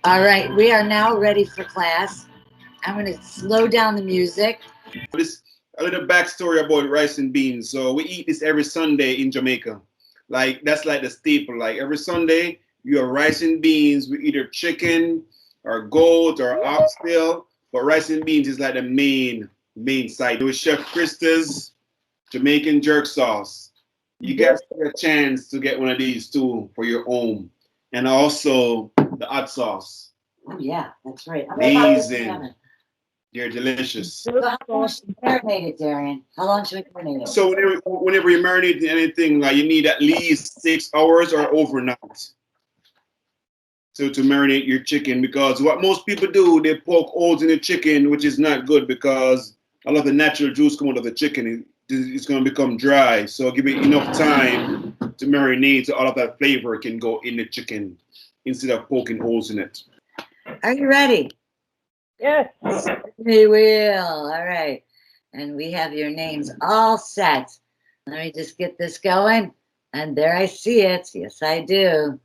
All right, we are now ready for class. I'm going to slow down the music. This a little backstory about rice and beans. So we eat this every Sunday in Jamaica. Like that's like the staple. Like every Sunday, you have rice and beans with either chicken or goat or oxtail. But rice and beans is like the main side. With Chef Krista's Jamaican jerk sauce. You guys get a chance to get one of these too for your own. And also the hot sauce. Oh, yeah, that's right. Amazing. They're delicious. So how long should we marinate it, Darian? How long should we marinate it? So whenever you marinate anything, like you need at least 6 hours or overnight. So to marinate your chicken, because what most people do, they poke holes in the chicken, which is not good because a lot of the natural juice come out of the chicken. It's going to become dry. So give it enough time to marinate so all of that flavor can go in the chicken instead of poking holes in it. Are you ready? Yes. We will. All right. And we have your names all set. Let me just get this going. And there I see it. Yes, I do.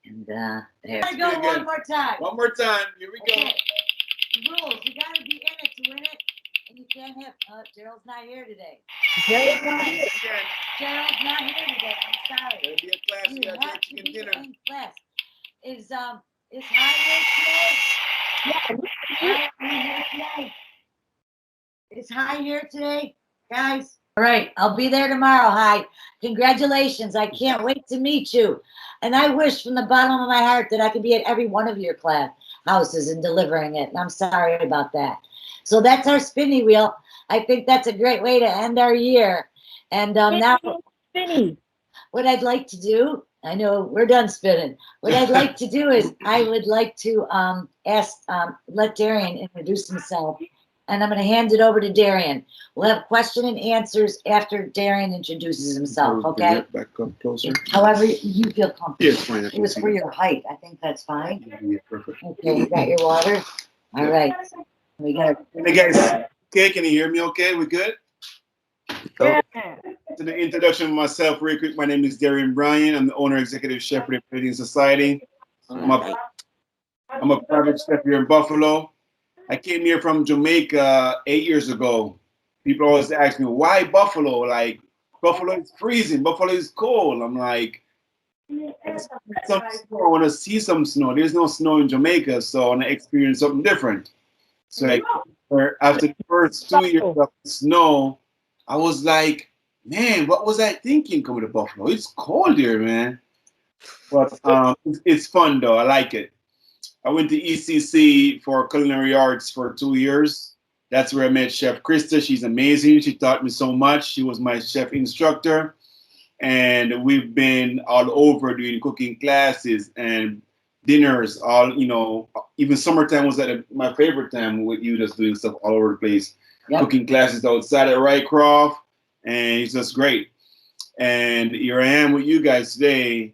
And there. Go one more time. One more time. Here we go. Okay. The rules. You got to be in it to win it. And you can't have. Gerald's not here today. Gerald's not here today. I'm sorry. There'll be a class. You You have to chicken be dinner. in class. Is High here today? Is High here today, guys? All right, I'll be there tomorrow. Hi, congratulations! I can't wait to meet you, and I wish from the bottom of my heart that I could be at every one of your class houses and delivering it. And I'm sorry about that. So that's our spinny wheel. I think that's a great way to end our year. And now, Spinny. what I'd like to do, I know we're done spinning. What I'd like to do is I would like to let Darian introduce himself, and I'm going to hand it over to Darian. We'll have question and answers after Darian introduces himself, okay? Back up closer. However you feel comfortable. Yeah, it's fine. It was for your height. I think that's fine. Yeah, perfect. Okay, you got your water? All right. We got Hey guys, okay, can you hear me okay? We good? So, Yeah. to the introduction of myself, real quick, my name is Darian Bryan. I'm the owner executive chef for the Canadian Society. I'm a private chef here in Buffalo. I came here from Jamaica 8 years ago. People always ask me, why Buffalo? Like, Buffalo is freezing, Buffalo is cold. I'm like, some snow. I want to see some snow. There's no snow in Jamaica, so I want to experience something different. So after the first 2 years of snow, I was like, man, what was I thinking coming to Buffalo? It's cold here, man. But it's fun though. I like it. I went to ECC for culinary arts for 2 years. That's where I met Chef Krista. She's amazing. She taught me so much. She was my chef instructor. And we've been all over doing cooking classes and dinners. Even summertime was my favorite time with you, just doing stuff all over the place. Yep. Cooking classes outside at Rycroft, and it's just great. And here I am with you guys today,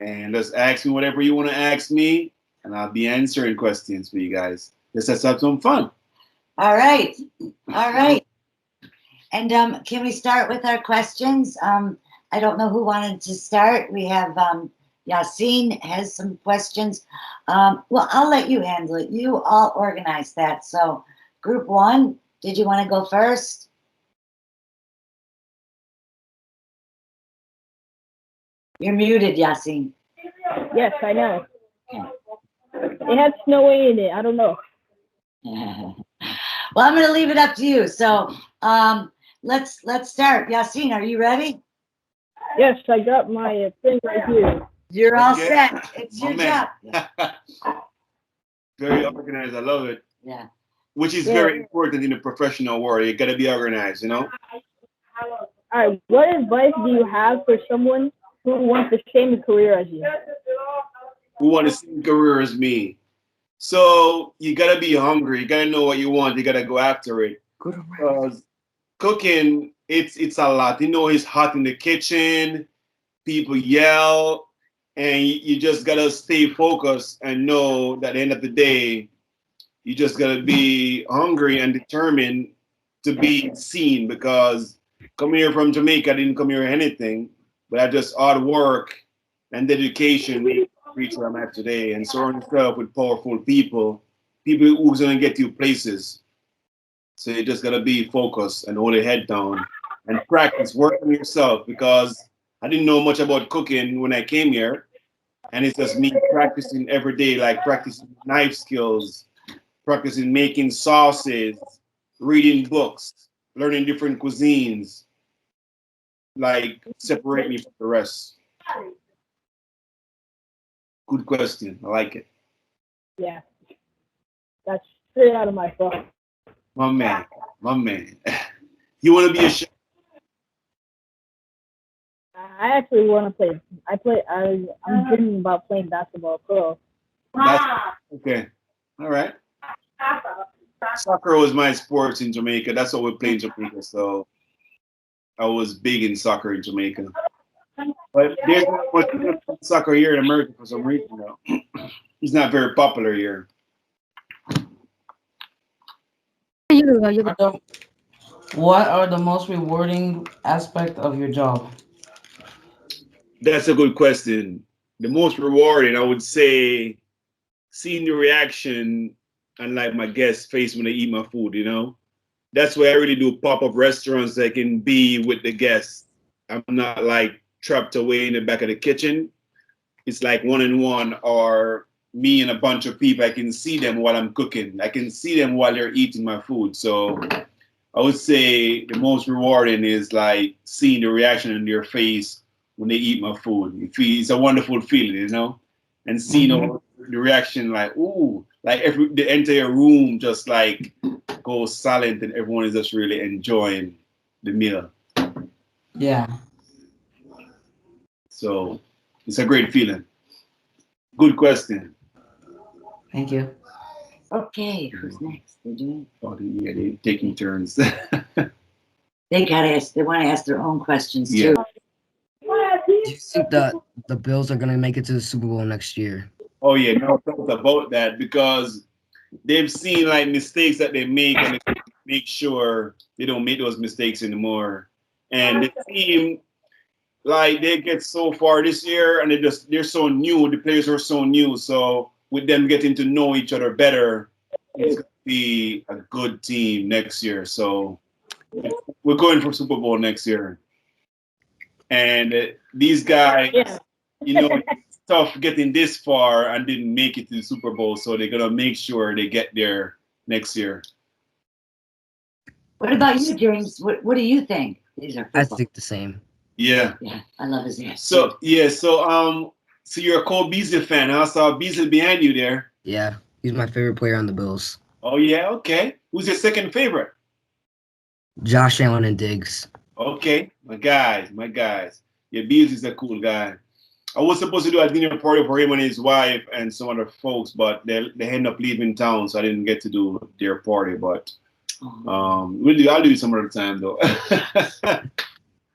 and just ask me whatever you want to ask me, and I'll be answering questions for you guys. Let's have some fun. All right. And can we start with our questions? I don't know who wanted to start. We have Yassine has some questions. Well, I'll let you handle it. You all organize that. So, group one, did you want to go first? You're muted, Yassine. Yes, I know. It had snow in it. I don't know. Well, I'm going to leave it up to you. So, let's start. Yassine, are you ready? Yes, I got my thing right here. You're all set. It's your job. Very organized. I love it. Yeah. Which is very important in the professional world. You got to be organized, you know? All right. What advice do you have for someone who wants the same career as you? Who want the same career as me? So you got to be hungry. You got to know what you want. You got to go after it. Because cooking, it's a lot. It's hot in the kitchen. People yell. And you just got to stay focused and know that at the end of the day, you just got to be hungry and determined to be seen, because coming here from Jamaica, I didn't come here anything, but I just hard work and dedication reach where I'm at today. And surround yourself with powerful people, people who's gonna get you places. So you just gotta be focused and hold your head down and practice, work on yourself because I didn't know much about cooking when I came here. And it's just me practicing every day, like practicing knife skills, practicing making sauces, reading books, learning different cuisines, like separate me from the rest. Good question. I like it. Yeah, that's straight out of my phone. My man. My man. You want to be a chef? I actually want to play. I'm dreaming about playing basketball pro. Okay. All right. Soccer was my sports in Jamaica. That's what we play in Jamaica. So I was big in soccer in Jamaica. But there's not much soccer here in America for some reason, though. It's not very popular here. What are the most rewarding aspect of your job? That's a good question. The most rewarding, I would say, seeing the reaction and like my guests' face when they eat my food, you know? That's why I really do pop-up restaurants that can be with the guests. I'm not like trapped away in the back of the kitchen. It's like one-on-one or me and a bunch of people. I can see them while I'm cooking. I can see them while they're eating my food. So I would say the most rewarding is like seeing the reaction in their face when they eat my food. It's a wonderful feeling, you know? And seeing all the reaction like, ooh, like the entire room just like goes silent and everyone is just really enjoying the meal. Yeah. So it's a great feeling. Good question. Thank you. Okay, who's next? They're doing. Oh, yeah, they're taking turns. They gotta ask. They want to ask their own questions Yeah. too. Do you think that the Bills are going to make it to the Super Bowl next year? Oh yeah, no thoughts about that because they've seen like mistakes that they make and they make sure they don't make those mistakes anymore. And the team, like they get so far this year and they're so new, the players are so new. So with them getting to know each other better, it's gonna be a good team next year. So we're going for Super Bowl next year. And these guys, Yeah. you know, it's tough getting this far and didn't make it to the Super Bowl, so they're gonna make sure they get there next year. What about you, James? What do you think? These are I football. think the same. Yeah. Yeah, I love his answer. So yeah, so you're a Cole Beasley fan. I saw Beasley behind you there. Yeah, he's my favorite player on the Bills. Oh yeah, okay. Who's your second favorite? Josh Allen and Diggs. Okay, my guys. Yeah, Beasley's a cool guy. I was supposed to do a dinner party for him and his wife and some other folks, but they ended up leaving town, so I didn't get to do their party. But I'll do it some other time though.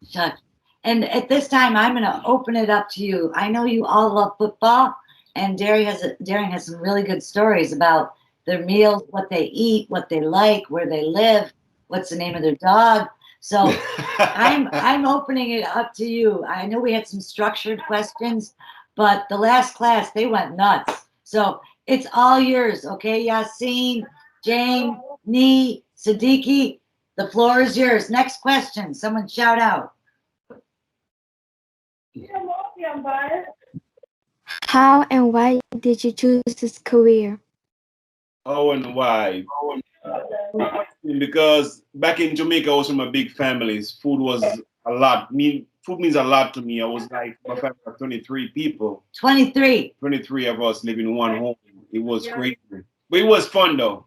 Chuck. And at this time, I'm going to open it up to you. I know you all love football, and Darian has some really good stories about their meals, what they eat, what they like, where they live, what's the name of their dog. So I'm opening it up to you. I know we had some structured questions, but the last class they went nuts. So it's all yours, okay? Yassine, Jane, Nee, Siddiqui, the floor is yours. Next question. Someone shout out. How and why did you choose this career? Oh, and why? Because back in Jamaica, I was from a big family. Food was a lot. Food means a lot to me. I was like, my family of 23 people. 23. 23 of us living in one home. It was crazy. But it was fun though.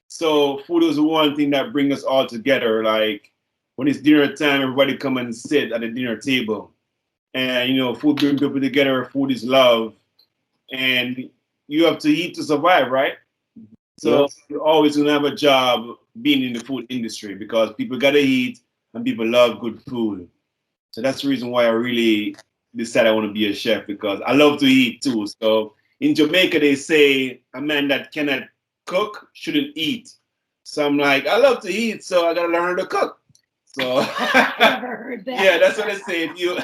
So food was the one thing that brings us all together. Like when it's dinner time, everybody come and sit at the dinner table. And you know, food brings people together. Food is love. And you have to eat to survive, right? So you're always gonna have a job being in the food industry because people gotta eat and people love good food. So that's the reason why I really decided I want to be a chef because I love to eat too. So in Jamaica they say a man that cannot cook shouldn't eat. So I'm like, I love to eat, so I gotta learn how to cook. So Never heard that. yeah, that's what I say. If you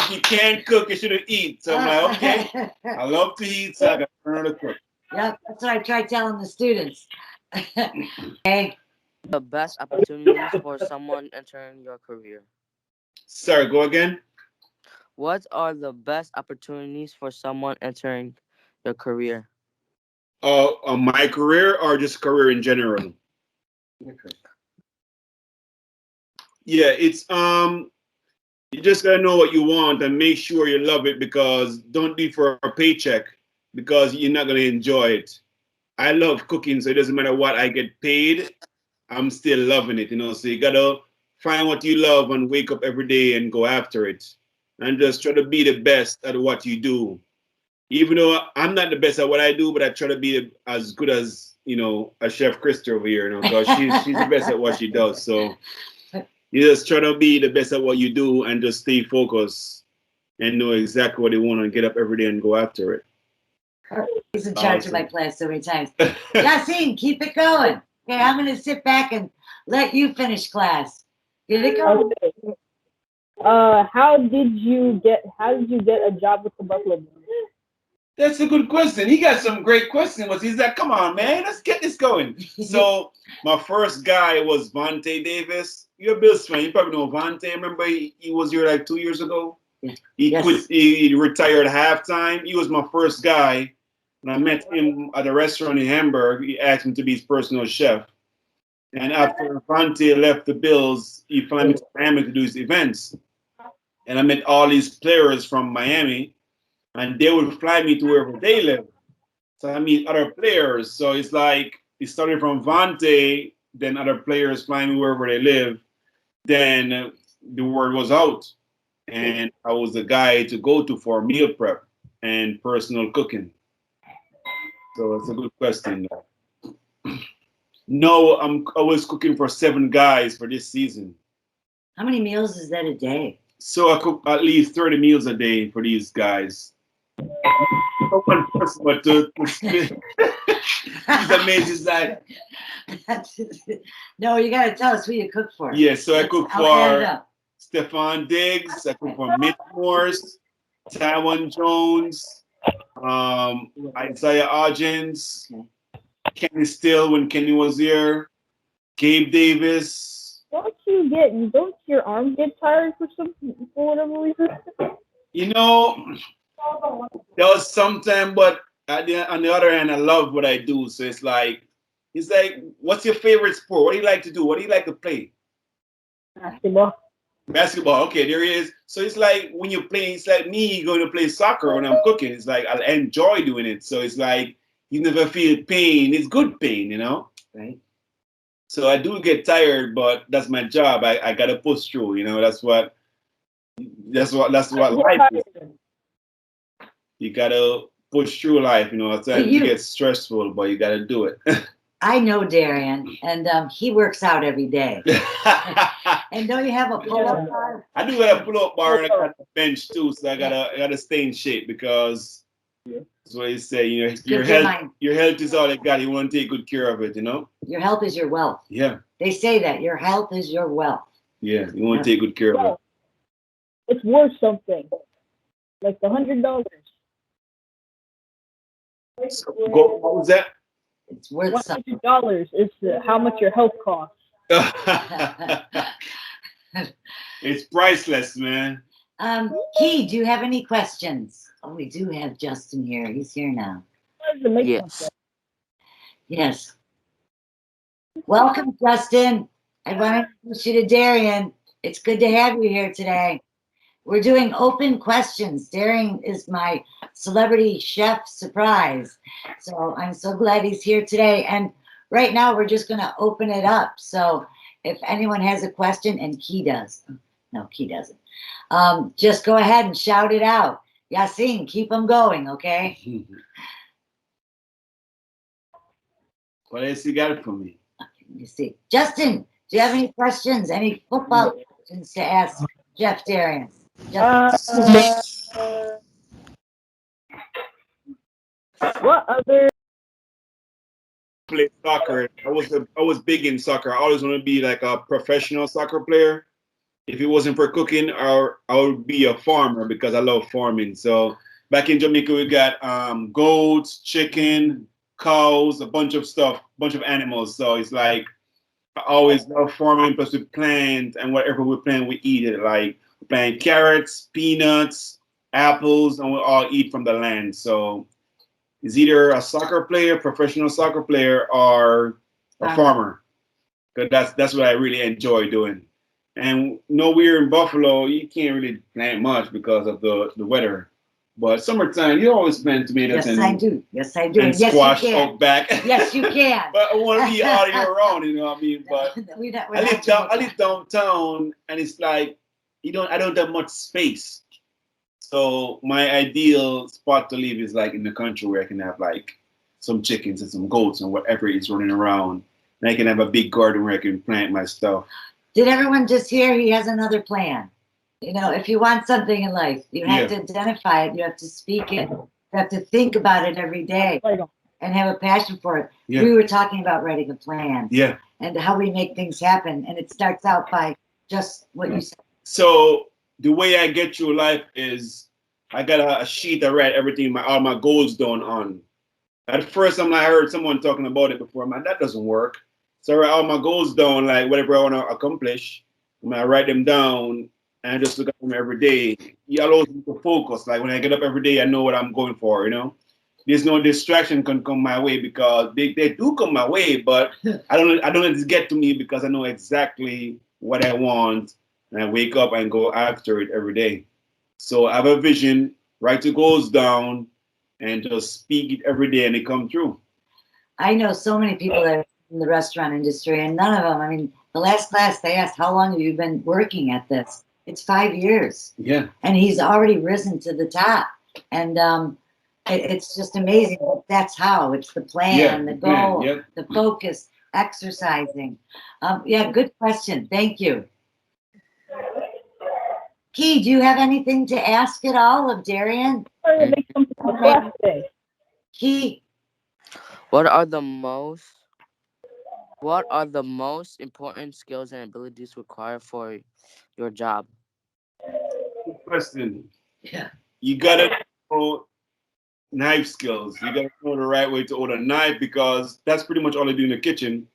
if you can't cook, you shouldn't eat. So I'm like, okay, I love to eat, so I got to learn how to cook. Yep, that's what I try telling the students. Okay. The best opportunities for someone entering your career. Sorry, go again. What are the best opportunities for someone entering your career? My career or just career in general? Yeah, it's you just gotta know what you want and make sure you love it, because don't do it for a paycheck, because you're not gonna enjoy it. I love cooking, so it doesn't matter what I get paid, I'm still loving it, you know. So you gotta find what you love and wake up every day and go after it. And just try to be the best at what you do. Even though I'm not the best at what I do, but I try to be as good as, you know, a Chef Krista over here, you know, because she's the best at what she does. So you just try to be the best at what you do and just stay focused and know exactly what you want and get up every day and go after it. He's in charge of my class so many times. Yassine, keep it going. Okay, I'm going to sit back and let you finish class. Get it going. Okay. How did you get a job with the Buffalo Bills? That's a good question. He got some great questions. He's like, come on, man, let's get this going. So my first guy was Vontae Davis. You're a Bills fan. You probably know Vontae. Remember he was here like 2 years ago? He Yes. quit. He retired at halftime. He was my first guy. When I met him at a restaurant in Hamburg, he asked me to be his personal chef. And after Vontae left the Bills, he flew me to Miami to do his events. And I met all these players from Miami, and they would fly me to wherever they live. So I meet other players. So it's like it started from Vontae, then other players flying me wherever they live. Then the word was out, and I was the guy to go to for meal prep and personal cooking. So it's a good question. No, I was cooking for 7 guys for this season. How many meals is that a day? So I cook at least 30 meals a day for these guys. One person, but it's amazing that. No, you got to tell us who you cook for. Yeah, so I cook I'll add it for up. Stefan Diggs, I cook for Mitch Morse, Taiwan Jones, Isaiah Hodgins, Kenny Still when Kenny was here, Gabe Davis. Don't your arms get tired for whatever reason? You know, there was sometime, but on the other hand, I love what I do. So it's like, what's your favorite sport? What do you like to do? What do you like to play? Basketball. Basketball. Okay, there he is. So it's like when you're playing, it's like me going to play soccer when I'm cooking. It's like I enjoy doing it. So it's like you never feel pain. It's good pain, you know? Right. So I do get tired, but that's my job. I gotta push through, you know. That's what life is. You gotta push through life, you know. It's like it gets stressful, but you gotta do it. I know Darian, and he works out every day. And don't you have a pull-up bar? I do have a pull-up bar and I got a bench too, so I gotta stay in shape, because that's what you say. You know, your health is all you got. You want to take good care of it, you know. Your health is your wealth. Yeah. They say that your health is your wealth. Yeah, you want to take good care of it. It's worth something, like $100. What was that? It's worth $100 is how much your health costs. It's priceless, man. Key, do you have any questions? Oh, we do have Justin here. He's here now. Yes. Yes. Welcome, Justin. I want to introduce you to Darian. It's good to have you here today. We're doing open questions. Darian is my celebrity chef surprise. So I'm so glad he's here today. And right now we're just going to open it up. So if anyone has a question, and Key does. No, Key doesn't. Just go ahead and shout it out. Yassine, keep them going, okay? What else you got for me? You see. Justin, do you have any questions? Any football questions to ask Jeff Darian? What other? Play soccer. I was big in soccer. I always want to be like a professional soccer player. if it wasn't for cooking, I would be a farmer because I love farming. So back in Jamaica, we got goats, chicken, cows, a bunch of stuff, bunch of animals. So it's like I always love farming. Plus we plant, and whatever we plant, we eat it. Like we plant carrots, peanuts, apples, and we all eat from the land. So it's either a soccer player, professional soccer player, or a farmer. Because that's what I really enjoy doing. And we're in Buffalo, you can't really plant much because of the weather. But summertime, you always plant tomatoes Yes, I do. Yes, I do. and Yes, squash you can. out back. Yes, you can. But I want to be all year round, you know what I mean? But I live downtown, and it's like I don't have much space. So my ideal spot to live is like in the country where I can have like some chickens and some goats and whatever is running around. And I can have a big garden where I can plant my stuff. Did everyone just hear he has another plan? You know, if you want something in life, you have to identify it. You have to speak it. You have to think about it every day and have a passion for it. Yeah. We were talking about writing a plan. Yeah. And how we make things happen. And it starts out by just what you said. So the way I get through life is I got a sheet I write everything, all my goals down on. At first, I heard someone talking about it before. I'm like, that doesn't work. So I write all my goals down, like whatever I want to accomplish. I write them down and I just look at them every day. It allows me to focus. Like when I get up every day, I know what I'm going for, you know? There's no distraction can come my way because they do come my way, but I don't let it get to me because I know exactly what I want. And I wake up and go after it every day. So I have a vision, write the goals down, and just speak it every day and it come true. I know so many people that are in the restaurant industry, and none of them, I mean, the last class they asked, how long have you been working at this? It's 5 years. Yeah. And he's already risen to the top. And it's just amazing. That's how. It's the plan, the goal, the focus, exercising. Yeah, good question. Thank you. Key, do you have anything to ask at all of Darian? Key. What are the most important skills and abilities required for your job? Good question. Yeah. You gotta know knife skills. You gotta know the right way to hold a knife because that's pretty much all I do in the kitchen.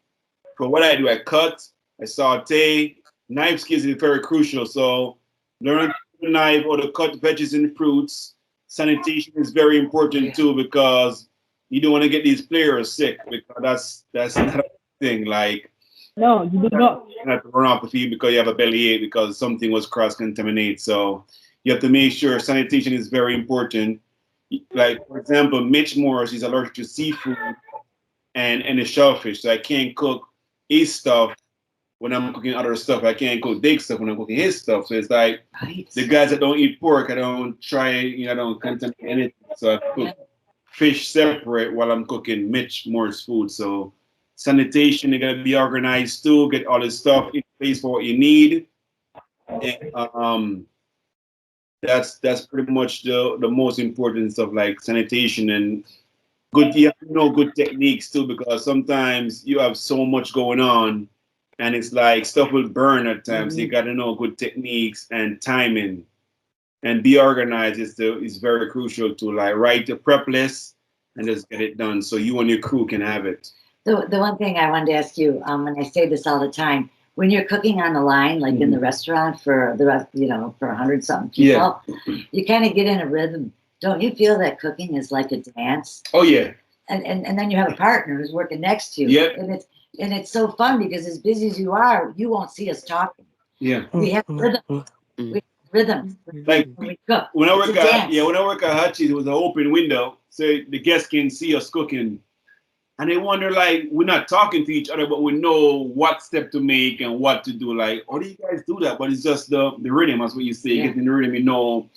For what I do, I cut, I saute. Knife skills is very crucial. So learn the knife or to cut veggies and fruits. Sanitation is very important too because you don't want to get these players sick because that's not a thing. Like no, you do not. You have to run off the field because you have a bellyache because something was cross-contaminated. So you have to make sure sanitation is very important. Like for example, Mitch Morris is allergic to seafood and the shellfish, so I can't cook his stuff when I'm cooking other stuff. I can't cook Dick's stuff when I'm cooking his stuff. So it's like the guys that don't eat pork, I don't try, I don't contaminate anything. So I cook fish separate while I'm cooking Mitch Morris food. So sanitation, you gotta be organized too, get all this stuff in place for what you need. And that's pretty much the most important stuff, like sanitation and you have to know good techniques too, because sometimes you have so much going on and it's like stuff will burn at times. So you gotta know good techniques and timing. And be organized is very crucial to like write the prep list and just get it done so you and your crew can have it. The one thing I wanted to ask you, and I say this all the time, when you're cooking on the line, like in the restaurant for the rest, for 100-something people, you kind of get in a rhythm. Don't you feel that cooking is like a dance? Oh yeah. And then you have a partner who's working next to you. Yep. And it's so fun because as busy as you are, you won't see us talking. Yeah. We have rhythm. We have rhythm. Like when we cook. When I work at Hutchie's, it was an open window, so the guests can see us cooking. And they wonder, like, we're not talking to each other, but we know what step to make and what to do. Like, how do you guys do that? But it's just the rhythm, that's what you say. Yeah. Getting the rhythm,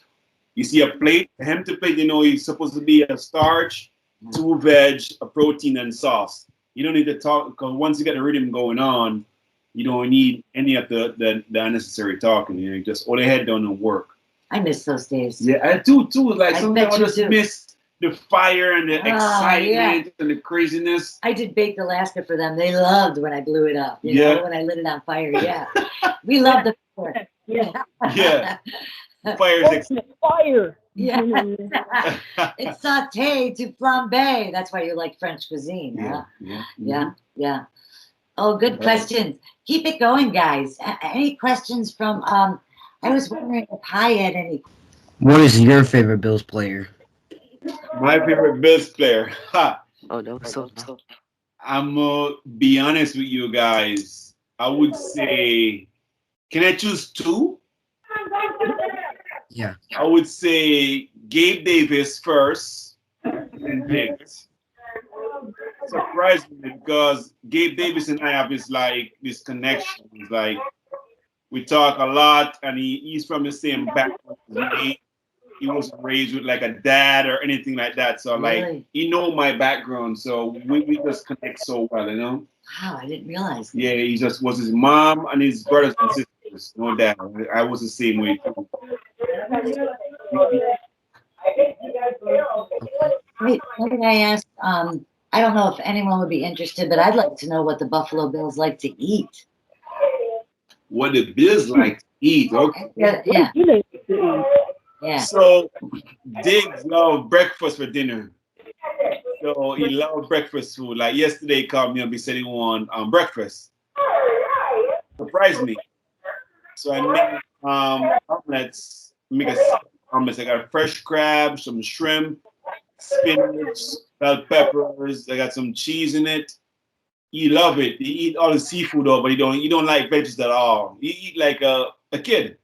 you see a plate, a empty plate, it's supposed to be a starch, 2 veg, a protein, and sauce. You don't need to talk, because once you get the rhythm going on, you don't need any of the unnecessary talking. You just hold your head down and work. I miss those days. Yeah, I do too. Like sometimes I just do. Miss the fire and the excitement and the craziness. I did Baked Alaska for them. They loved when I blew it up. You know, when I lit it on fire. Yeah, we love the fire. Yeah. Yeah. Fire is Ultimate fire. Yeah. It's sauté to flambe. That's why you like French cuisine, huh? Yeah. Oh, good questions. Keep it going, guys. Any questions from I was wondering if Hi had any. What is your favorite Bills player? My favorite Bills player. Ha. Oh, that was so loud. I'm be honest with you guys. I would say, can I choose two? Yeah. I would say Gabe Davis first, and Diggs. Surprised me because Gabe Davis and I have this connection. It's like we talk a lot, and he's from the same background as me. He wasn't raised with like a dad or anything like that. So like Really? he know my background, so we just connect so well, you know. Wow, I didn't realize that. Yeah, he just was his mom and his brothers and sisters, no doubt. I was the same way too. Wait, what did I ask? I don't know if anyone would be interested, but I'd like to know what the Buffalo Bills like to eat. What the Bills like to eat, okay? Yeah. Yeah. So Diggs love breakfast for dinner. So he loved breakfast food. Like yesterday, he called me up. He said he want breakfast. Surprised me. So I made omelets. Make a omelets. I got fresh crab, some shrimp, spinach, bell peppers. I got some cheese in it. He love it. He eat all the seafood though, but he don't like veggies at all. He eat like a kid.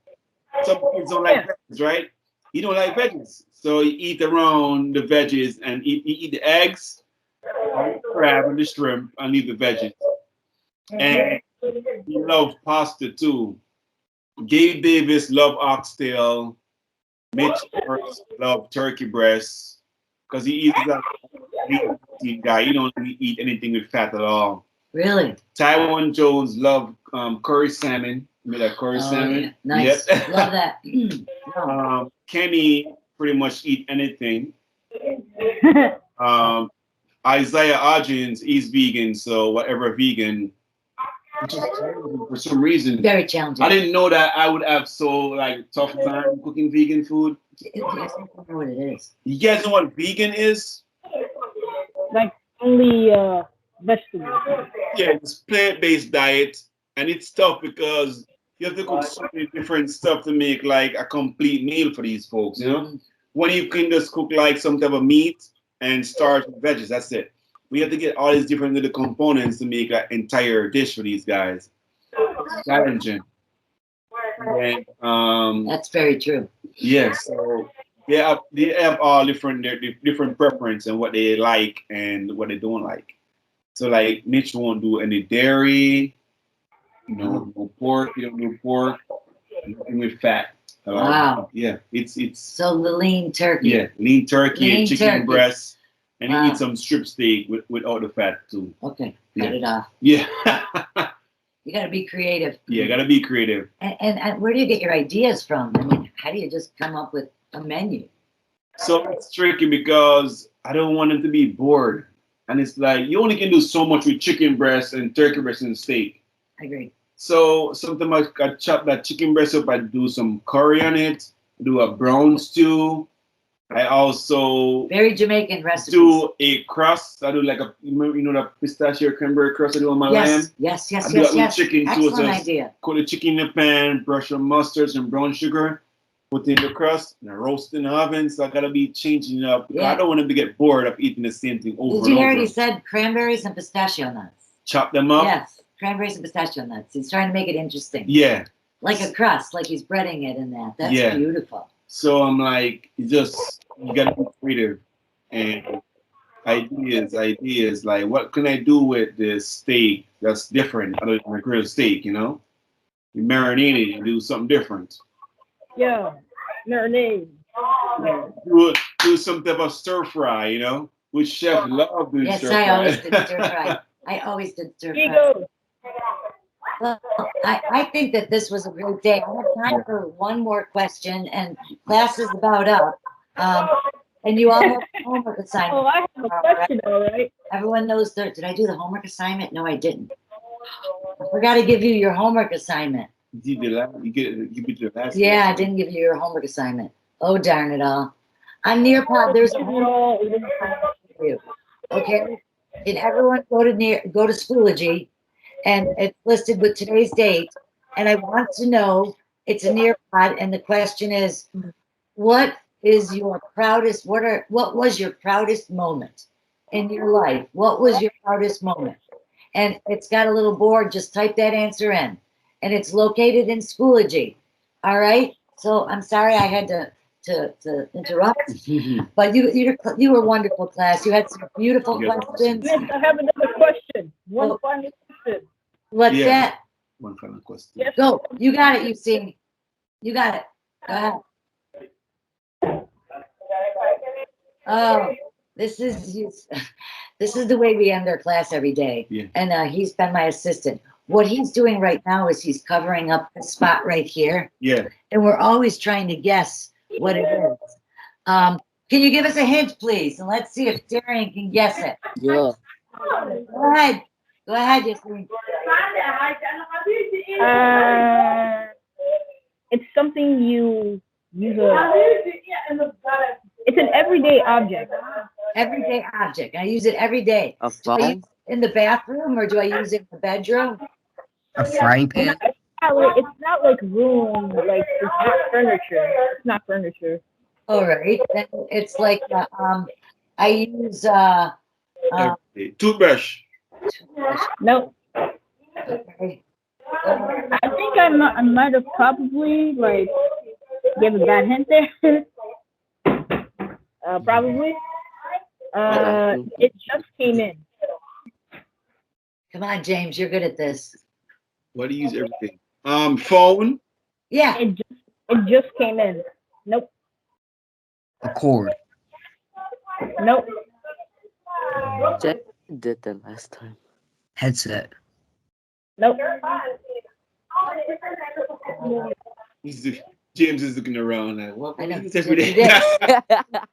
Some kids don't like veggies, right? He don't like veggies. So he eat around the veggies and he eat the eggs, the crab and the shrimp and leave the veggies. And he loves pasta too. Gabe Davis love oxtail. Mitch Morse love turkey breast. Because he eats that meat guy. He don't really eat anything with fat at all. Really? Taiwan Jones love curry salmon. Made that curry salmon. Yeah. Nice. Yep. Love that. Kenny pretty much eat anything. Isaiah Odgins, he's vegan, so whatever vegan. For some reason, Very challenging. I didn't know that I would have so like tough time cooking vegan food. Yes, I don't know what it is. You guys know what vegan is? Like only vegetables. Yeah, it's plant-based diet, and it's tough because you have to cook so many different stuff to make like a complete meal for these folks. You know, when you can just cook like some type of meat and starch and veggies, that's it. We have to get all these different little components to make an entire dish for these guys. It's challenging. And, That's very true. yeah, so they have all different preference and what they like and what they don't like. So like Mitch won't do any dairy, no pork. You don't do pork. Nothing with fat. Wow. Yeah, it's So the lean turkey. yeah, lean turkey Lean and chicken turkey. breast, and Wow. he eats some strip steak without the fat too. Okay, Yeah. cut it off. Yeah, You got to be creative. yeah, gotta be creative. And where do you get your ideas from? I mean, how do you just come up with a menu? So it's tricky because I don't want them to be bored, and it's like you only can do so much with chicken breast and turkey breast and steak. I agree. So sometimes I chop that chicken breast up. I do some curry on it. Do a brown stew. I also Very Jamaican recipes. do a crust. I do like the pistachio cranberry crust I do on my lamb. Yes. I do that with chicken too. Excellent Just idea. cook the chicken in the pan, brush some mustards and brown sugar, put in the crust, and I roast in the oven. So I gotta be changing it up. Because Yeah. I don't want them to get bored of eating the same thing over Did and you over. hear he said cranberries and pistachio nuts? Chop them up. Yes, cranberries and pistachio nuts. He's trying to make it interesting. Yeah. Like a crust, like he's breading it in that. That's Yeah. beautiful. So I'm like, you gotta be creative and ideas. Like, what can I do with this steak that's different other than a grilled steak? You know, you marinate it and do something different. Yeah. Marinade. Do some type of stir fry. You know, which chef love doing Yes, stir fry. I always did stir fry. I always did stir Here you fry. go. Well, I think that this was a great day. I have time for one more question, and class is about up. And you all have a homework Oh, assignment. I have a question, all right. Everyone knows that. Did I do the homework assignment? No, I didn't. I forgot to give you your homework assignment. You did the last. You did the last. Yeah, I didn't give you your homework assignment. Oh, darn it all. On Nearpod, there's a homework for you. Okay? Can everyone go to Schoology, and it's listed with today's date. And I want to know, it's a Nearpod, and the question is, what is your proudest, what was your proudest moment in your life? What was your proudest moment? And it's got a little board, just type that answer in. And it's located in Schoology. All right? So I'm sorry I had to interrupt, but you were wonderful, class. You had some beautiful questions. Miss, I have another question. One final question. What's that? One final question. Yes. Go. You got it, you see. You got it. Go ahead. Oh, this is the way we end our class every day. Yeah. And he's been my assistant. What he's doing right now is he's covering up the spot right here. Yeah. And we're always trying to guess what it is. Can you give us a hint, please? And let's see if Darian can guess it. Yeah. Go ahead. Go ahead, Yasin. It's something you use it's an everyday object. Everyday object. I use it every day. A Do I use phone? it in the bathroom or do I use it in the bedroom? A frying pan? It's not like room, like it's not furniture. It's not furniture. All right. Then it's like I use Toothbrush. Nope. okay. I think I might have probably like gave a bad hint there. Probably. It just came in. Come on, James, you're good at this. What do you use everything? Phone. Yeah. It just came in. Nope. A cord. Nope. Jack did that last time. Headset. Nope. James is looking around like, what I know. do you use every day?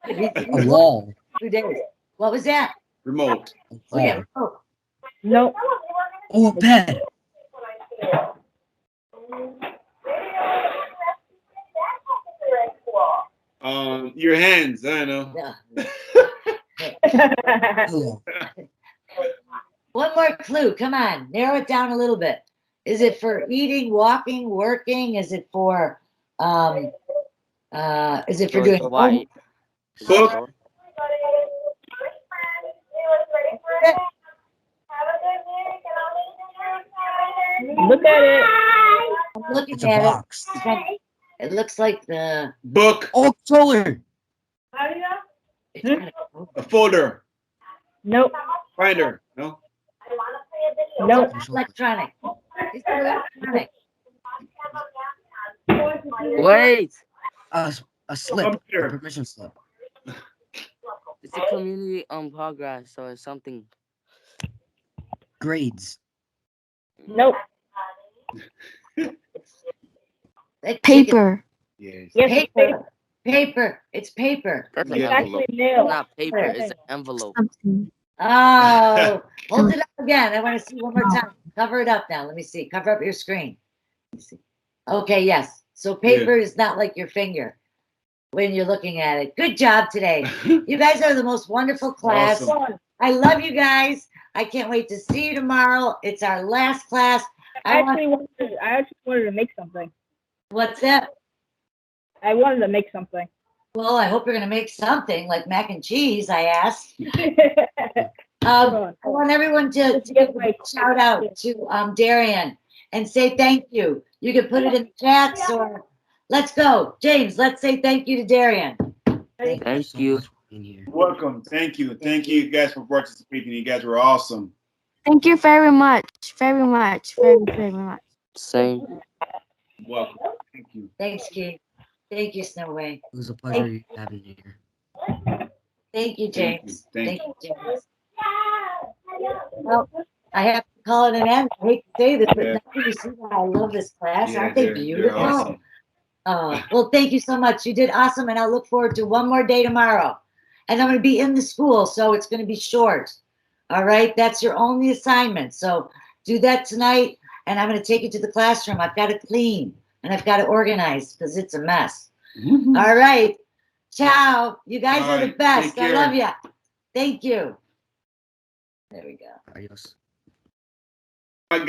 A wall. 2 days. What was that? Remote. Oh, yeah. Oh, Nope. Oh, a bed. Your hands. I don't know. yeah. Pillow. One more clue. Come on. Narrow it down a little bit. Is it for eating, walking, working? Is it for doing White. Book. Look at it. I'm looking It's a at box. it. It looks like the Book. Oh, controller. it's kind of- A folder. Nope. Binder. No. Nope. electronic. It's electronic. Wait. A slip. A Computer. permission slip. It's a community progress, so it's something. Grades. Nope. It's Paper. Yes. Yes, it's paper. Paper. It's paper. That's It's Yeah. actually It's nailed. not paper. It's an envelope. Something. Oh, hold it up again. I want to see one more time. Cover it up now. Let me see. Cover up your screen. Let me see. Okay, yes. So paper is not like your finger when you're looking at it. Good job today. You guys are the most wonderful class. Awesome. I love you guys. I can't wait to see you tomorrow. It's our last class. I actually wanted to make something. What's that? I wanted to make something. Well, I hope you're going to make something like mac and cheese, I asked. Hold on. I want everyone to give a shout out to Darian and say thank you. You can put it in the chats or let's go. James, let's say thank you to Darian. Thank you. In here. Welcome. Thank you. Thank you guys for participating. You guys were awesome. Thank you very much. Very much. Very much. Same. Welcome. Thank you. Thanks, Keith. Thank you, Snowway. It was a pleasure having you here. Thank you, James. Thank Thank you, James. Well, I have to call it an end. I hate to say this, but Yeah. now you see that I love this class. Yeah, Aren't they they're beautiful? awesome. Well, thank you so much. You did awesome, and I'll look forward to one more day tomorrow. And I'm going to be in the school, so it's going to be short. All right, that's your only assignment. So do that tonight. and I'm going to take it to the classroom. I've got to clean and I've got to organize because it's a mess. All right. Ciao. You guys are the best. I love you. Thank you. There we go. Adios. My God.